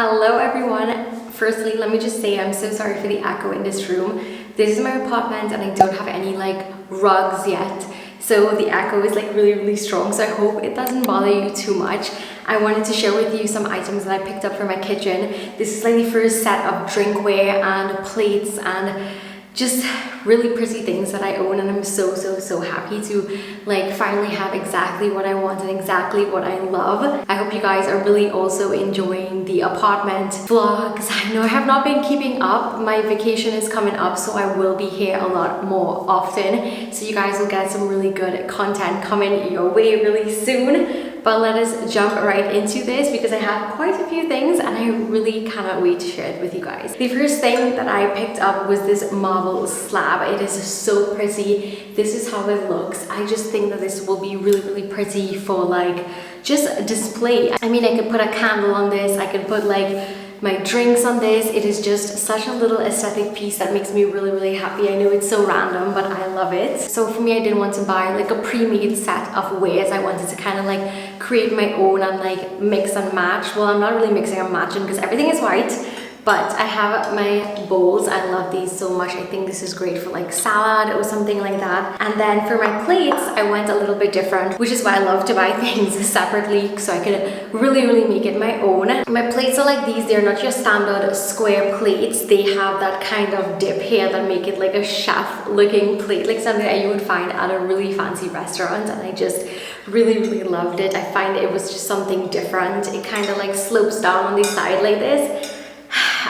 Hello everyone. Firstly, let me just say I'm so sorry for the echo in this room. This is my apartment and I don't have any rugs yet. So the echo is really strong. So I hope it doesn't bother you too much. I wanted to share with you some items that I picked up for my kitchen. This is the first set of drinkware and plates and just really pretty things that I own, and I'm so happy to finally have exactly what I want and exactly what I love. I hope you guys are really also enjoying the apartment vlogs. I know I have not been keeping up. My vacation is coming up, so I will be here a lot more often. So you guys will get some really good content coming your way really soon. But let us jump right into this because I have quite a few things and I really cannot wait to share it with you guys. The first thing that I picked up was this marble slab. It is so pretty. This is how it looks. I just think that this will be really pretty for just display. I mean, I could put a candle on this. I could put my drinks on this. It is just such a little aesthetic piece that makes me really happy. I know it's so random, but I love it. So for me, I didn't want to buy a pre-made set of wares. I wanted to kind of create my own and mix and match. Well, I'm not really mixing and matching because everything is white. But I have my bowls. I love these so much. I think this is great for salad or something like that. And then for my plates, I went a little bit different, which is why I love to buy things separately so I could really make it my own. My plates are like these. They're not your standard square plates. They have that kind of dip here that make it like a chef looking plate, like something that you would find at a really fancy restaurant. And I just really loved it. I find it was just something different. It kind of slopes down on the side like this.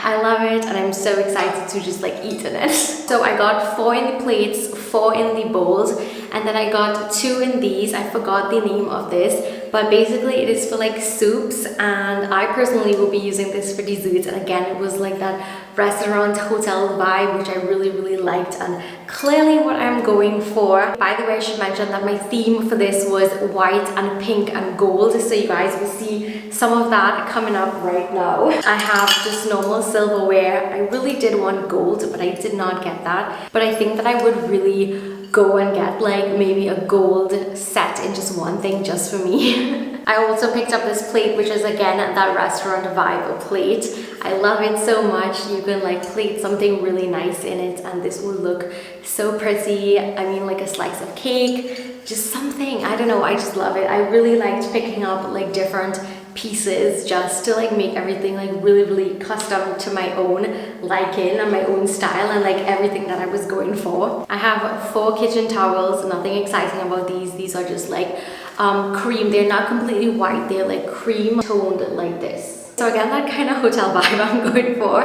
I love it and I'm so excited to just eat in it. So I got 4 in the plates, 4 in the bowls, and then I got 2 in these. I forgot the name of this, but basically it is for soups, and I personally will be using this for desserts. And again, it was that restaurant hotel vibe, which I really liked, and clearly what I'm going for. By the way, I should mention that my theme for this was white and pink and gold, so you guys will see some of that coming up right now. I have just normal silverware. I really did want gold, but I did not get that. But I think that I would really go and get maybe a gold set in just one thing just for me. I also picked up this plate, which is again that restaurant vibe plate. I love it so much. You can plate something really nice in it and this will look so pretty. I mean, a slice of cake, just something, I don't know, I just love it. I really liked picking up different pieces just to make everything really custom to my own liking and my own style and everything that I was going for. I have 4 kitchen towels, nothing exciting about these. These are just cream. They're not completely white, they're cream toned like this. So again, that kind of hotel vibe I'm going for.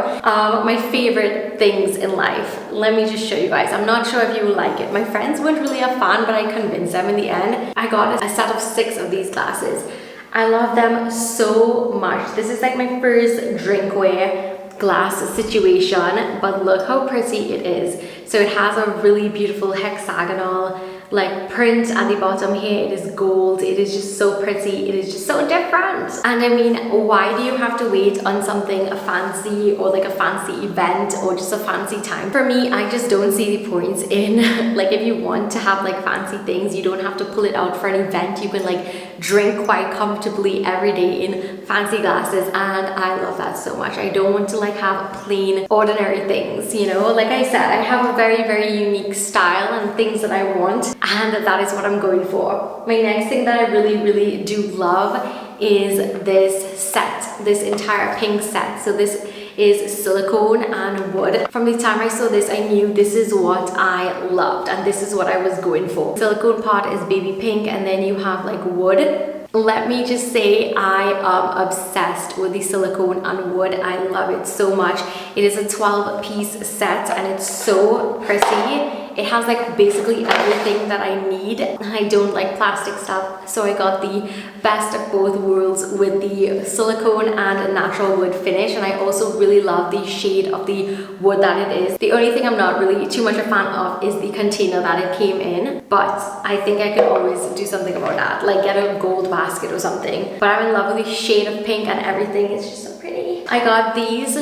My favorite things in life. Let me just show you guys. I'm not sure if you will like it. My friends weren't really a fan, but I convinced them in the end. I got a set of 6 of these glasses. I love them so much. This is my first drinkware glass situation, but look how pretty it is. So it has a really beautiful hexagonal print at the bottom here. It is gold. It is just so pretty. It is just so different. And I mean, why do you have to wait on something fancy or a fancy event or just a fancy time? For me, I just don't see the points in if you want to have fancy things, you don't have to pull it out for an event. You can drink quite comfortably every day in fancy glasses, and I love that so much. I don't want to have plain ordinary things, you know. Like I said, I have a very unique style and things that I want, and that is what I'm going for. My next thing that I really do love is this set, this entire pink set. So this is silicone and wood. From the time I saw this, I knew this is what I loved and this is what I was going for. Silicone part is baby pink and then you have wood. Let me just say I am obsessed with the silicone and wood. I love it so much. It is a 12-piece set and it's so pretty. It has basically everything that I need. I don't like plastic stuff, so I got the best of both worlds with the silicone and natural wood finish, and I also really love the shade of the wood that it is. The only thing I'm not really too much a fan of is the container that it came in, but I think I could always do something about that, get a gold basket or something. But I'm in love with the shade of pink and everything. It's just so pretty. I got these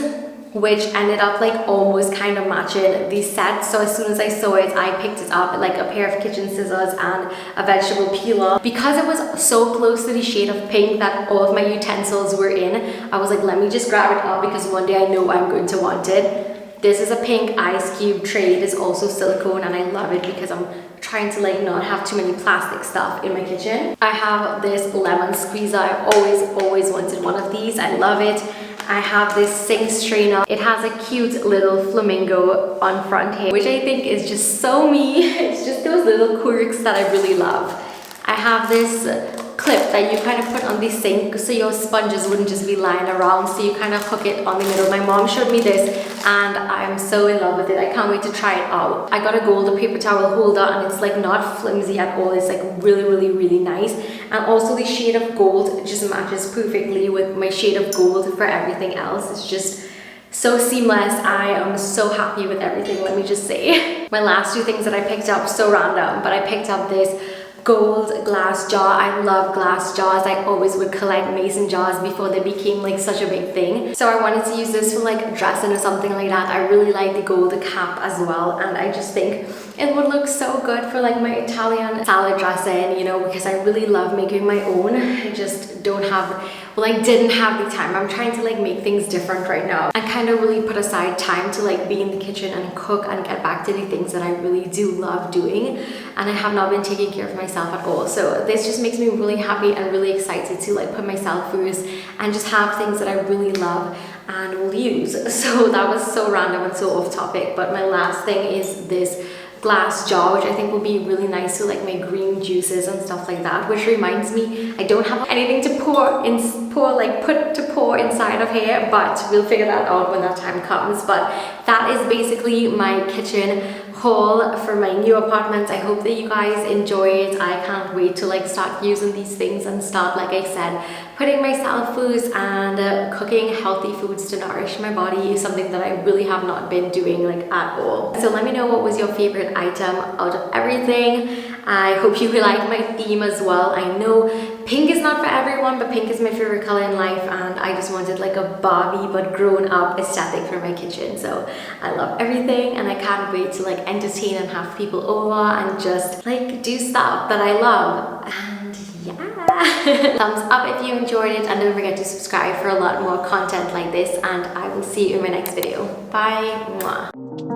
which ended up like almost kind of matching the set. So as soon as I saw it, I picked it up, like a pair of kitchen scissors and a vegetable peeler. Because it was so close to the shade of pink that all of my utensils were in, I was like, let me just grab it up because one day I know I'm going to want it. This is a pink ice cube tray. It is also silicone and I love it because I'm trying to like not have too many plastic stuff in my kitchen. I have this lemon squeezer. I always wanted one of these. I love it. I have this sink strainer. It has a cute little flamingo on front here, which I think is just so me. It's just those little quirks that I really love. I have this clip that you kind of put on the sink so your sponges wouldn't just be lying around, so you kind of hook it on the middle. My mom showed me this and I'm so in love with it. I can't wait to try it out. I got a gold paper towel holder and it's like not flimsy at all. It's like really nice, and also the shade of gold just matches perfectly with my shade of gold for everything else. It's just so seamless. I am so happy with everything, let me just say. My last two things that I picked up, so random, but I picked up this gold glass jar. I love glass jars. I always would collect mason jars before they became like such a big thing. So I wanted to use this for like dressing or something like that. I really like the gold cap as well, and I just think it would look so good for like my Italian salad dressing, you know, because I really love making my own. I just don't have, well, I didn't have the time. I'm trying to like make things different right now. I kind of really put aside time to like be in the kitchen and cook and get back to the things that I really do love doing, and I have not been taking care of myself at all. So this just makes me really happy and really excited to like put myself first and just have things that I really love and will use. So that was so random and so off topic, but my last thing is this glass jar, which I think will be really nice to like my green juices and stuff like that. Which reminds me, I don't have anything to pour inside of here, but we'll figure that out when that time comes. But that is basically my kitchen haul for my new apartment. I hope that you guys enjoy it. I can't wait to like start using these things and start, like I said, putting myself first and cooking healthy foods to nourish my body, something that I really have not been doing like at all. So let me know what was your favorite item out of everything. I hope you like my theme as well. I know pink is not for everyone, but pink is my favorite color in life, and I just wanted like a Barbie but grown up aesthetic for my kitchen. So I love everything and I can't wait to like entertain and have people over and just like do stuff that I love. And yeah, thumbs up if you enjoyed it, and don't forget to subscribe for a lot more content like this, and I will see you in my next video. Bye. Mwah.